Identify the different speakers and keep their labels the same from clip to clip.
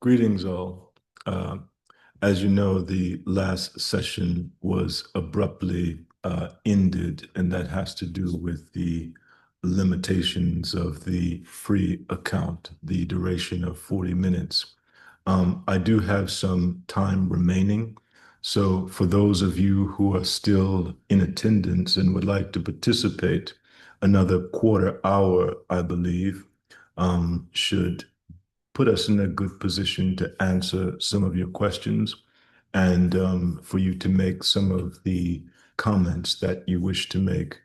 Speaker 1: Greetings, all. As you know, the last session was abruptly ended, and that has to do with the limitations of the free account, the duration of 40 minutes. I do have some time remaining. So, for those of you who are still in attendance and would like to participate, another quarter hour, I believe, should put us in a good position to answer some of your questions and for you to make some of the comments that you wish to make.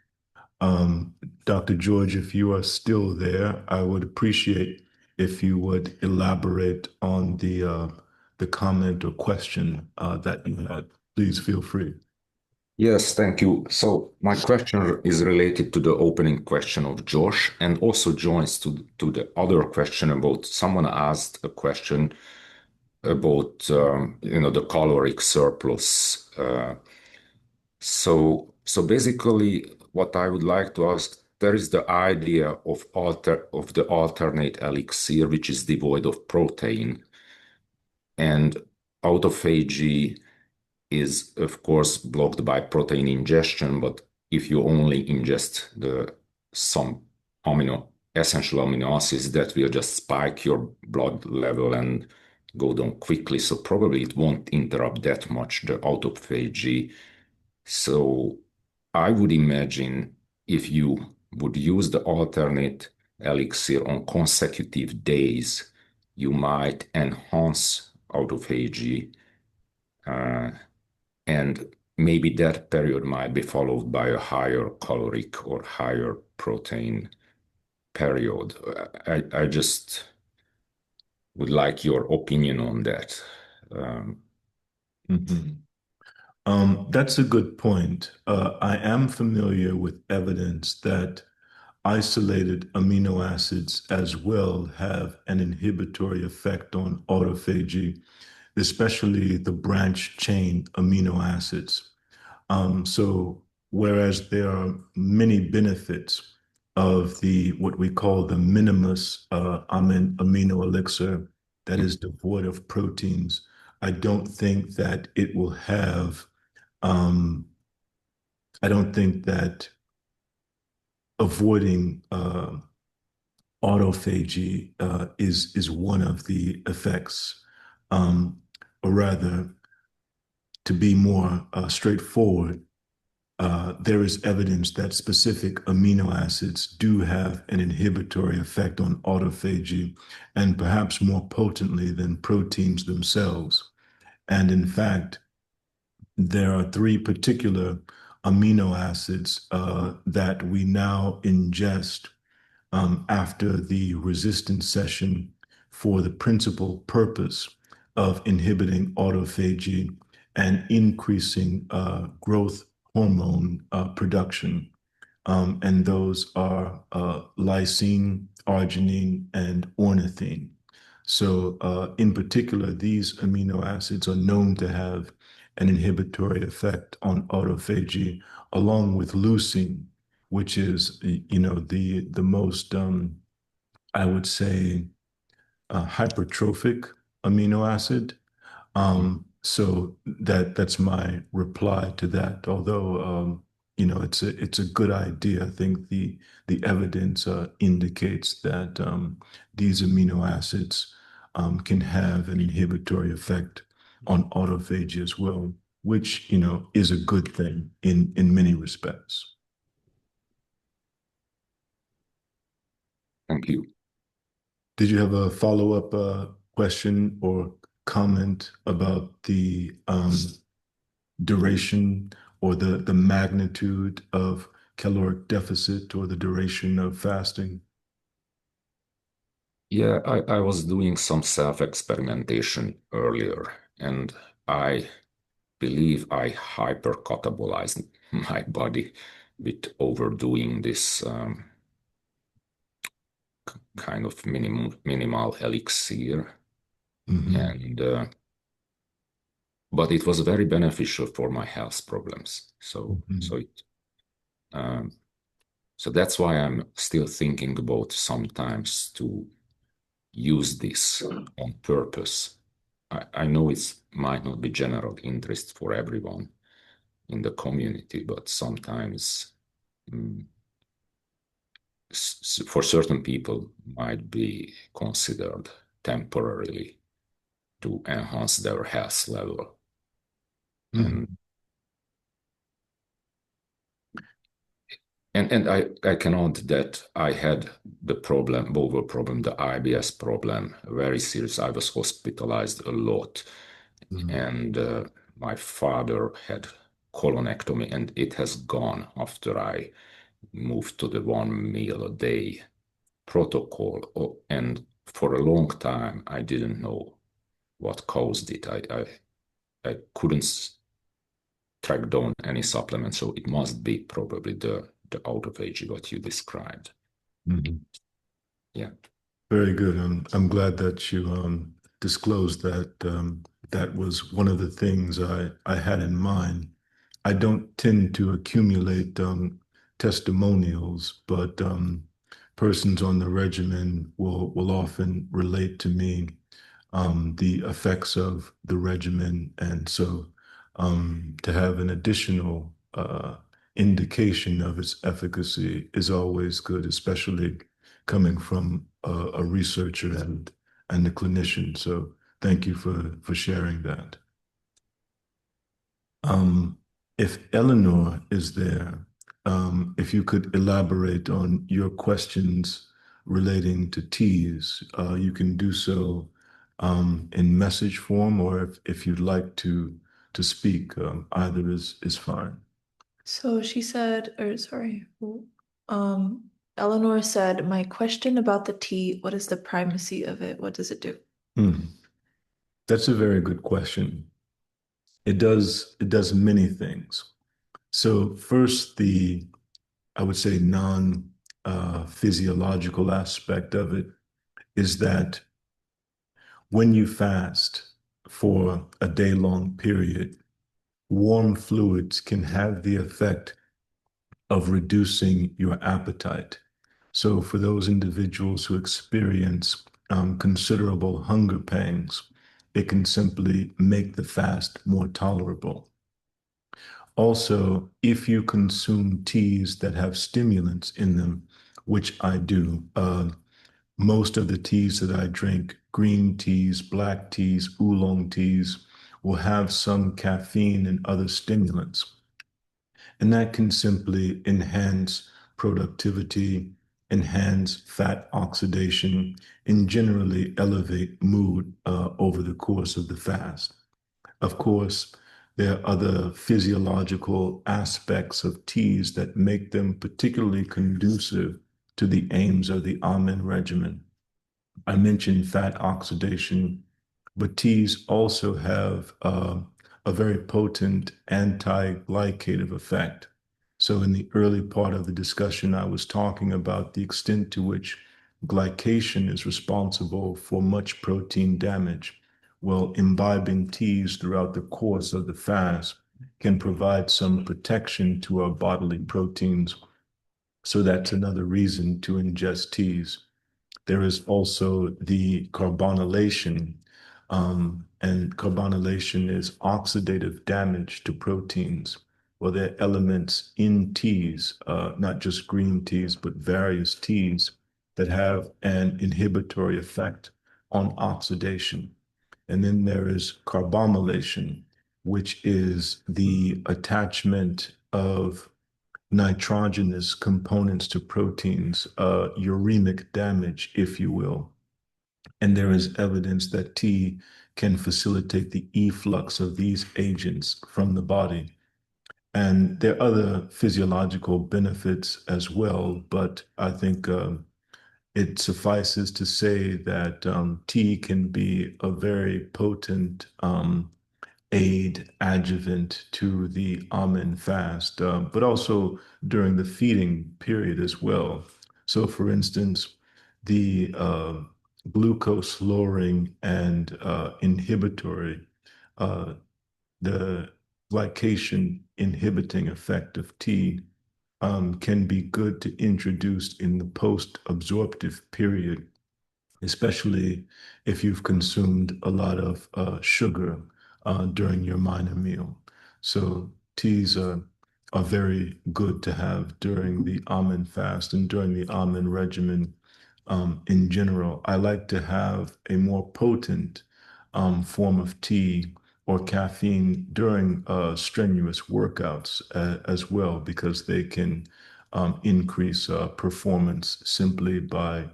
Speaker 1: Um, Dr. George, if you are still there, I would appreciate if you would elaborate on the comment or question that you had. Please feel free.
Speaker 2: Yes, thank you. So my question is related to the opening question of Josh and also joins to the other question about someone asked a question about the caloric surplus. So basically what I would like to ask, there is the idea of the alternate elixir which is devoid of protein, and autophagy is of course blocked by protein ingestion, but if you only ingest the some essential amino acids, that will just spike your blood level and go down quickly. So probably it won't interrupt that much the autophagy. So I would imagine if you would use the alternate elixir on consecutive days, you might enhance autophagy. Uh, and maybe that period might be followed by a higher caloric or higher protein period. I just would like your opinion on that. Um,
Speaker 1: Mhm. That's a good point. I am familiar with evidence that isolated amino acids as well have an inhibitory effect on autophagy, especially the branch chain amino acids. So whereas there are many benefits of the what we call the minimus amino elixir that is devoid of proteins, I don't think that it will have. I don't think that avoiding autophagy is one of the effects, or rather, to be more straightforward, there is evidence that specific amino acids do have an inhibitory effect on autophagy, and perhaps more potently than proteins themselves. And in fact, there are three particular amino acids that we now ingest after the resistance session for the principal purpose of inhibiting autophagy and increasing growth hormone production. And those are lysine, arginine, and ornithine. So, in particular, these amino acids are known to have an inhibitory effect on autophagy, along with leucine, which is, the most, I would say, hypertrophic amino acid. So that's my reply to that. Although it's a good idea. I think the evidence indicates that these amino acids can have an inhibitory effect on autophagy as well, which is a good thing in many respects.
Speaker 2: Thank you.
Speaker 1: Did you have a follow-up question or comment about the duration or the magnitude of caloric deficit or the duration of fasting?
Speaker 2: Yeah, I was doing some self-experimentation earlier, and I believe I hyper-catabolized my body with overdoing this kind of minimal elixir.
Speaker 1: Hmm.
Speaker 2: And but it was very beneficial for my health problems.
Speaker 1: Hmm.
Speaker 2: Um, so that's why I'm still thinking about sometimes to use this on purpose. I know it might not be general interest for everyone in the community, but sometimes mm, for certain people might be considered temporarily to enhance their health level. And
Speaker 1: Mhm.
Speaker 2: I can add that I had the problem, bowel problem, the IBS problem, very serious. I was hospitalized a lot,
Speaker 1: Mhm.
Speaker 2: and my father had colonectomy, and it has gone after I moved to the 1 meal a day protocol. And for a long time, I didn't know what caused it. I couldn't track down any supplements, so it must be probably the autophagy what you described.
Speaker 1: Mhm.
Speaker 2: Yeah.
Speaker 1: Very good. I'm glad that you disclosed that. That was one of the things I had in mind. I don't tend to accumulate testimonials, but persons on the regimen will often relate to me the effects of the regimen, and so to have an additional indication of its efficacy is always good, especially coming from a researcher and a clinician. So thank you for sharing that. Um, if Eleanor is there, if you could elaborate on your questions relating to teas, you can do so in message form, or if you'd like to speak, either is fine.
Speaker 3: So she said, or sorry, um, Eleanor said, my question about the tea, what is the primacy of it? What does it do?
Speaker 1: Hmm. That's a very good question. It does many things. So first, the I would say non physiological aspect of it is that when you fast for a day long period, warm fluids can have the effect of reducing your appetite. So, for those individuals who experience considerable hunger pangs, it can simply make the fast more tolerable. Also, if you consume teas that have stimulants in them, which I do, most of the teas that I drink, green teas, black teas, oolong teas, will have some caffeine and other stimulants. And that can simply enhance productivity, enhance fat oxidation, and generally elevate mood over the course of the fast. Of course, there are other physiological aspects of teas that make them particularly conducive to the aims of the Amen regimen. I mentioned fat oxidation, but teas also have a very potent anti-glycative effect. So, in the early part of the discussion, I was talking about the extent to which glycation is responsible for much protein damage. Well, imbibing teas throughout the course of the fast can provide some protection to our bodily proteins. So, that's another reason to ingest teas. There is also the carbonylation, and carbonylation is oxidative damage to proteins. Well, there are elements in teas, not just green teas, but various teas that have an inhibitory effect on oxidation. And then there is carbamylation, which is the attachment of nitrogenous components to proteins, uremic damage, if you will. And there is evidence that tea can facilitate the efflux of these agents from the body. And there are other physiological benefits as well, but I think it suffices to say that tea can be a very potent aid adjuvant to the Amen fast, but also during the feeding period as well. So, for instance, the glucose lowering and inhibitory, uh, the glycation inhibiting effect of tea can be good to introduce in the post absorptive period especially if you've consumed a lot of sugar during your minor meal. So teas are very good to have during the almond fast and during the almond regimen in general. I like to have a more potent form of tea or caffeine during strenuous workouts as well, because they can increase performance simply by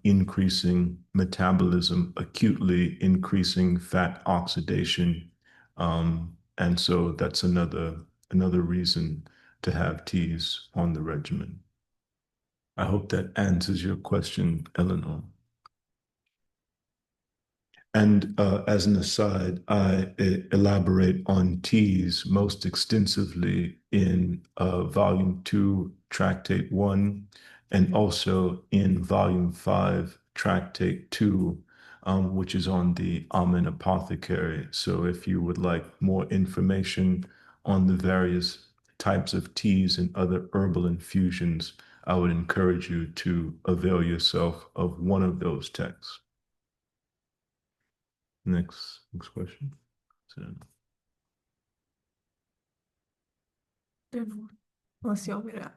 Speaker 1: increasing metabolism, acutely increasing fat oxidation. And so that's another reason to have teas on the regimen. I hope that answers your question, Eleanor. And as an aside, I elaborate on teas most extensively in Volume 2, Tractate 1, and also in Volume 5, Tractate 2, which is on the Almond Apothecary. So if you would like more information on the various types of teas and other herbal infusions, I would encourage you to avail yourself of one of those texts. Next question. So,
Speaker 3: Unless you want me to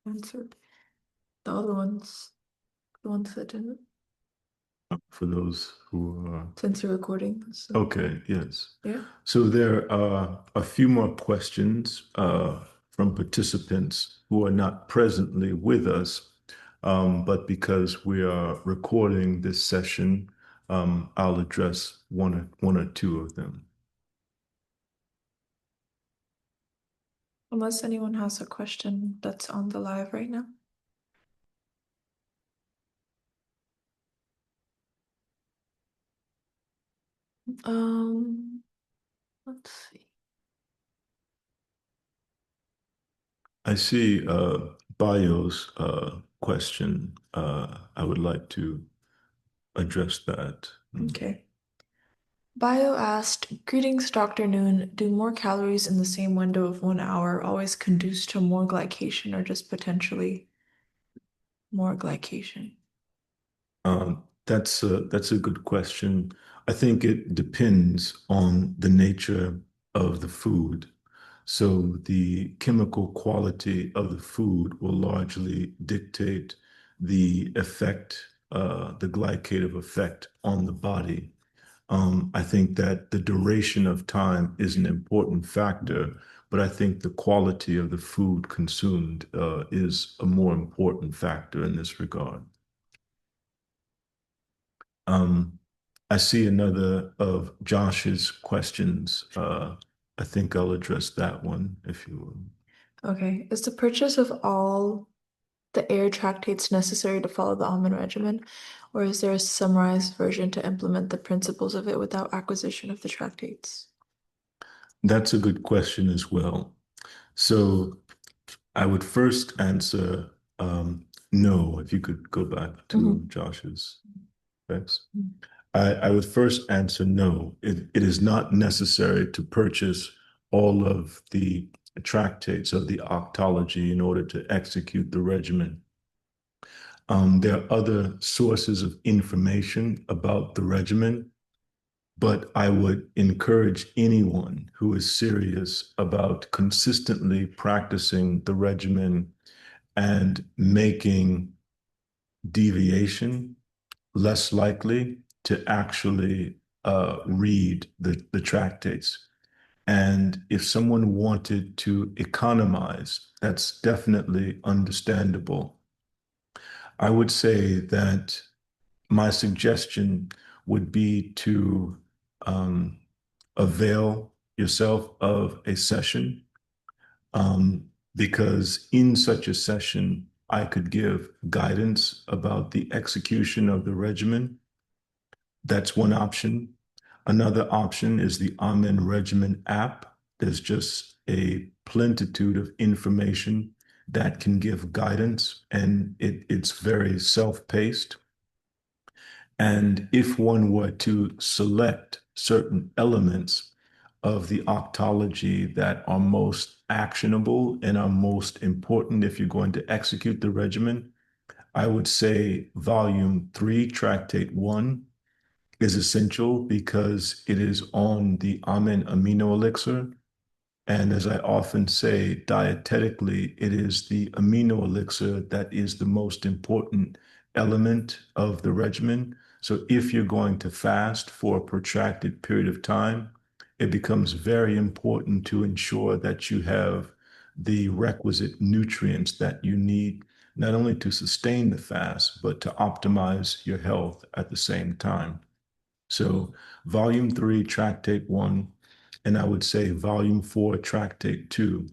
Speaker 3: answer the other ones, the ones that didn't,
Speaker 1: for those who are
Speaker 3: since you're recording. So.
Speaker 1: okay, yes.
Speaker 3: Yeah.
Speaker 1: So there are a few more questions from participants who are not presently with us, but because we are recording this session, I'll address one or two of them.
Speaker 3: Unless anyone has a question that's on the live right now. Let's see.
Speaker 1: I see Bio's question. I would like to address that.
Speaker 3: Okay. Bio asked, greetings, Dr. Noon. Do more calories in the same window of 1 hour always conduce to more glycation or just potentially more glycation?
Speaker 1: That's a good question. I think it depends on the nature of the food. So the chemical quality of the food will largely dictate the effect, the glycative effect on the body. I think that the duration of time is an important factor, but I think the quality of the food consumed is a more important factor in this regard. I see another of Josh's questions. I think I'll address that one if you will.
Speaker 3: Okay. Is the purchase of all the air tractates necessary to follow the almond regimen, or is there a summarized version to implement the principles of it without acquisition of the tractates?
Speaker 1: That's a good question as well. So I would first answer no, if you could go back to Josh's text. I would first answer no. It is not necessary to purchase all of the tractates of the Autophagy in order to execute the regimen. There are other sources of information about the regimen, but I would encourage anyone who is serious about consistently practicing the regimen and making deviation less likely to actually read the tractates. And if someone wanted to economize, that's definitely understandable. I would say that my suggestion would be to avail yourself of a session, because in such a session, I could give guidance about the execution of the regimen. That's one option. Another option is the Amen Regimen app. There's just a plentitude of information that can give guidance, and it's very self-paced. And if one were to select certain elements of the octology that are most actionable and are most important if you're going to execute the regimen, I would say volume 3, tractate 1 is essential because it is on the Amen amino elixir. And as I often say, dietetically, it is the amino elixir that is the most important element of the regimen. So if you're going to fast for a protracted period of time, it becomes very important to ensure that you have the requisite nutrients that you need, not only to sustain the fast, but to optimize your health at the same time. So, volume 3, tractate 1, and I would say volume 4, tractate 2,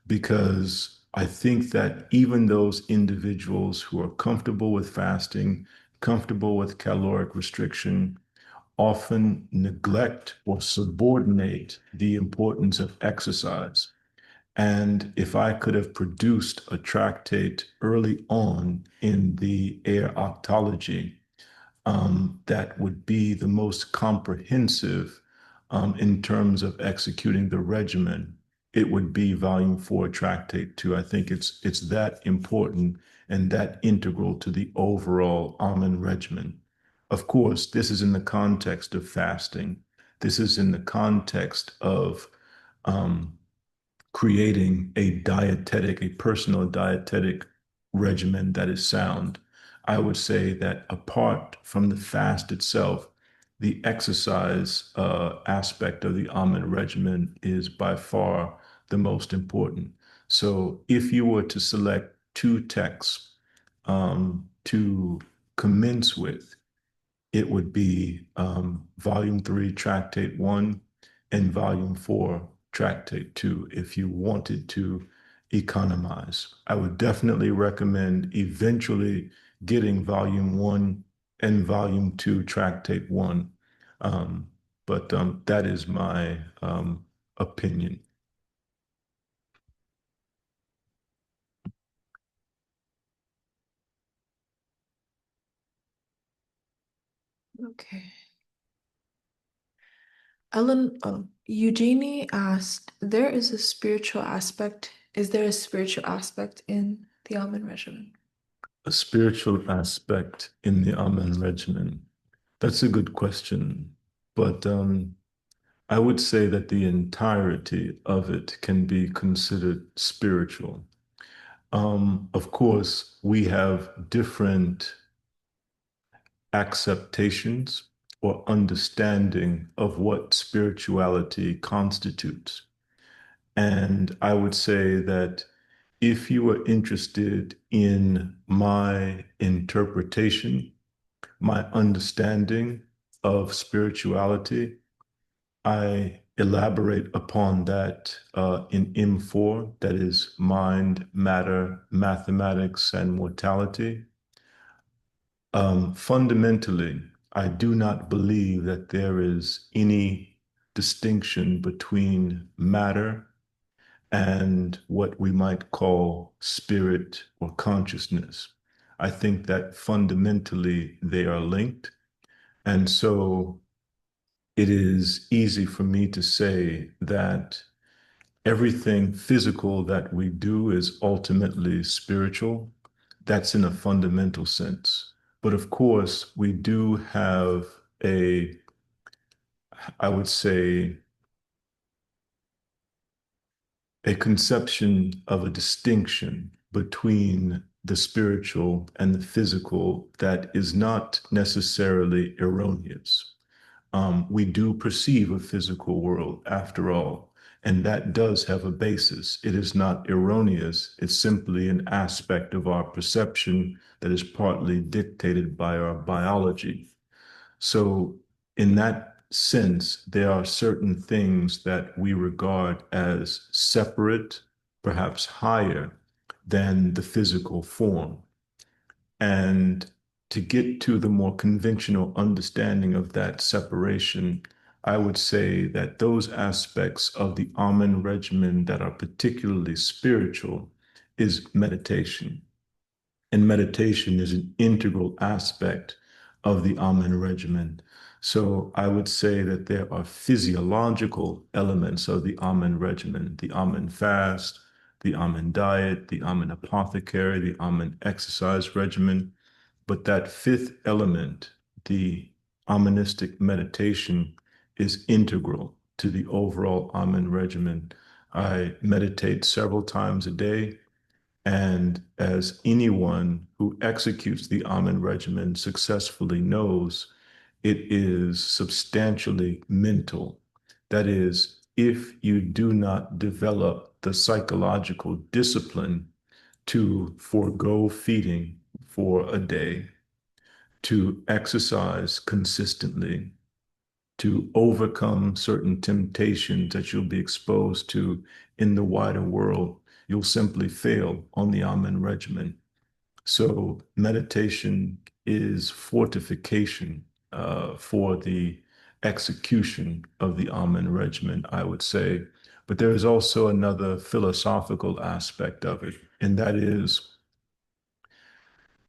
Speaker 1: because I think that even those individuals who are comfortable with fasting, comfortable with caloric restriction, often neglect or subordinate the importance of exercise. And if I could have produced a tractate early on in the air octology, that would be the most comprehensive in terms of executing the regimen, it would be volume 4, tractate 2. I think it's that important and that integral to the overall almond regimen. Of course, this is in the context of fasting. This is in the context of um, creating a personal dietetic regimen that is sound. I would say that apart from the fast itself, the exercise aspect of the almond regimen is by far the most important. So if you were to select two texts to commence with, it would be volume 3, tractate 1, and volume 4, tractate 2, if you wanted to economize. I would definitely recommend eventually getting volume 1 and volume 2, tractate 1. But that is my opinion.
Speaker 3: Okay. Eugenie asked, is there a spiritual aspect in the almond regimen?
Speaker 1: A spiritual aspect in the almond regimen. That's a good question. But I would say that the entirety of it can be considered spiritual. Of course, we have different acceptations or understanding of what spirituality constitutes. And I would say that if you are interested in my interpretation, my understanding of spirituality, I elaborate upon that in M4, that is mind, matter, mathematics, and mortality. Fundamentally, I do not believe that there is any distinction between matter and what we might call spirit or consciousness. I think that fundamentally they are linked. And so it is easy for me to say that everything physical that we do is ultimately spiritual. That's in a fundamental sense. But of course, we do have a, I would say, a conception of a distinction between the spiritual and the physical that is not necessarily erroneous. We do perceive a physical world after all, and that does have a basis. It is not erroneous. It's simply an aspect of our perception that is partly dictated by our biology. So, in that sense, there are certain things that we regard as separate, perhaps higher than the physical form. And to get to the more conventional understanding of that separation, I would say that those aspects of the Amen regimen that are particularly spiritual is meditation. And meditation is an integral aspect of the Amen regimen. So I would say that there are physiological elements of the Amen regimen, the Amen fast, the almond diet, the almond apothecary, the almond exercise regimen. But that fifth element, the almondistic meditation, is integral to the overall almond regimen. I meditate several times a day. And as anyone who executes the almond regimen successfully knows, it is substantially mental. That is, if you do not develop the psychological discipline to forego feeding for a day, to exercise consistently, to overcome certain temptations that you'll be exposed to in the wider world, you'll simply fail on the almond regimen. So meditation is fortification for the execution of the almond regimen, I would say. But there is also another philosophical aspect of it, and that is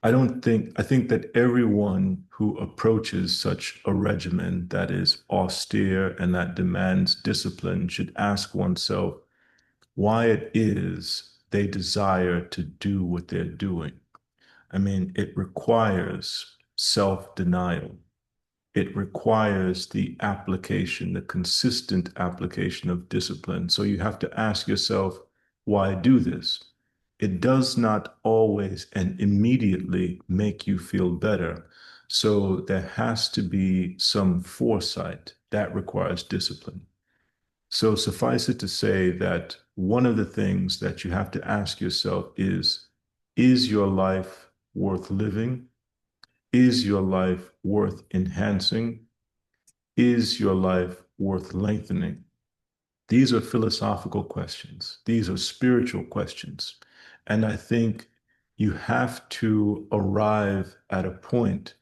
Speaker 1: I think that everyone who approaches such a regimen that is austere and that demands discipline should ask oneself why it is they desire to do what they're doing. I mean, it requires self-denial. It requires the application, the consistent application of discipline. So you have to ask yourself, why do this? It does not always and immediately make you feel better. So there has to be some foresight that requires discipline. So suffice it to say that one of the things that you have to ask yourself is your life worth living? Is your life worth enhancing? Is your life worth lengthening? These are philosophical questions. These are spiritual questions. And I think you have to arrive at a point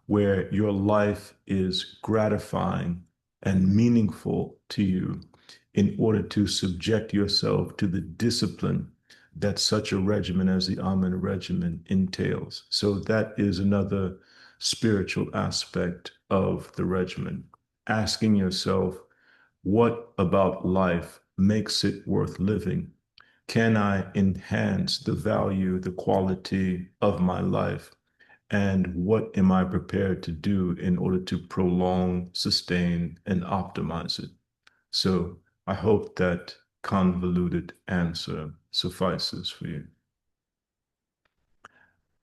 Speaker 1: where your life is gratifying and meaningful to you in order to subject yourself to the discipline that such a regimen as the almond regimen entails. So that is another spiritual aspect of the regimen. Asking yourself, what about life makes it worth living? Can I enhance the value, the quality of my life? And what am I prepared to do in order to prolong, sustain, and optimize it? So I hope that convoluted answer suffices for you.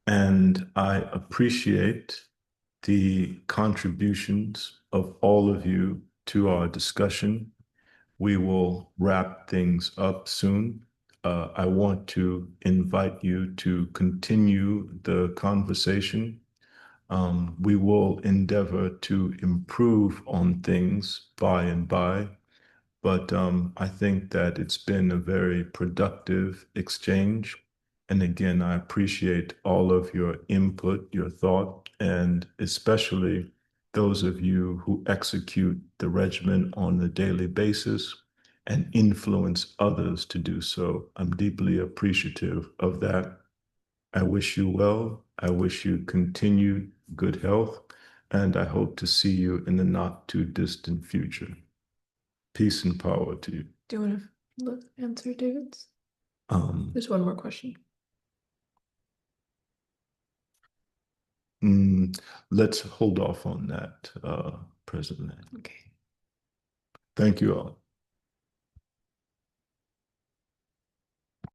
Speaker 1: And I appreciate the contributions of all of you to our discussion. We will wrap things up soon. I want to invite you to continue the conversation. We will endeavor to improve on things by and by. But I think that it's been a very productive exchange. And again, I appreciate all of your input, your thought, and especially those of you who execute the regimen on a daily basis and influence others to do so. I'm deeply appreciative of that. I wish you well. I wish you continued good health, and I hope to see you in the not too distant future. Peace and power to you.
Speaker 3: Do you want to answer David's?
Speaker 1: Um,
Speaker 3: There's one more question.
Speaker 1: let's hold off on that, President.
Speaker 3: Okay.
Speaker 1: Thank you all.